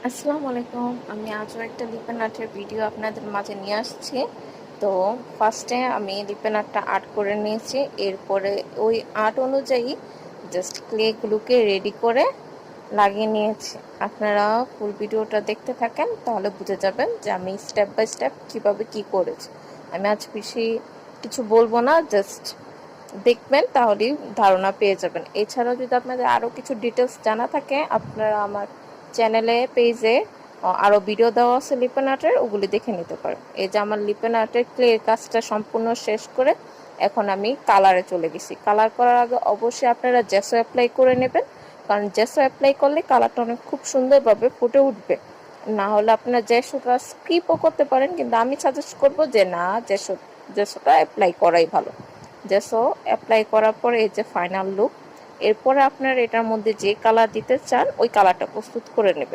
আসসালামু আলাইকুম। আমি আজও একটা লিপেন আর্টের ভিডিও আপনাদের মাঝে নিয়ে আসছি। তো ফার্স্টে আমি লিপেন আর্টটা আর্ট করে নিয়েছি। এরপরে ওই আর্ট অনুযায়ী জাস্ট ক্লেগুলোকে রেডি করে লাগিয়ে নিয়েছি। আপনারা ফুল ভিডিওটা দেখতে থাকেন, তাহলে বুঝে যাবেন যে আমি স্টেপ বাই স্টেপ কীভাবে কী করেছি। আমি আজ বেশি কিছু বলবো না, জাস্ট দেখবেন, তাহলেই ধারণা পেয়ে যাবেন। এছাড়াও যদি আপনাদের আরও কিছু ডিটেলস জানা থাকে, আপনারা আমার চ্যানেলে পেজে আরও ভিডিও দেওয়া আছে লিপেন আর্টের, ওগুলি দেখে নিতে পারেন। এই যে আমার লিপেন আর্টের ক্লের কাজটা সম্পূর্ণ শেষ করে এখন আমি কালারে চলে গেছি। কালার করার আগে অবশ্যই আপনারা জেসো অ্যাপ্লাই করে নেবেন, কারণ জেসো অ্যাপ্লাই করলে কালারটা অনেক খুব সুন্দরভাবে ফুটে উঠবে। না হলে আপনারা জেসোটা স্কিপও করতে পারেন, কিন্তু আমি সাজেস্ট করব যে না, জেসোটা অ্যাপ্লাই করাই ভালো। জেসো অ্যাপ্লাই করার পরে এই যে ফাইনাল লুক। এরপরে আপনার এটার মধ্যে যে কালার দিতে চান ওই কালারটা প্রস্তুত করে নেবেন।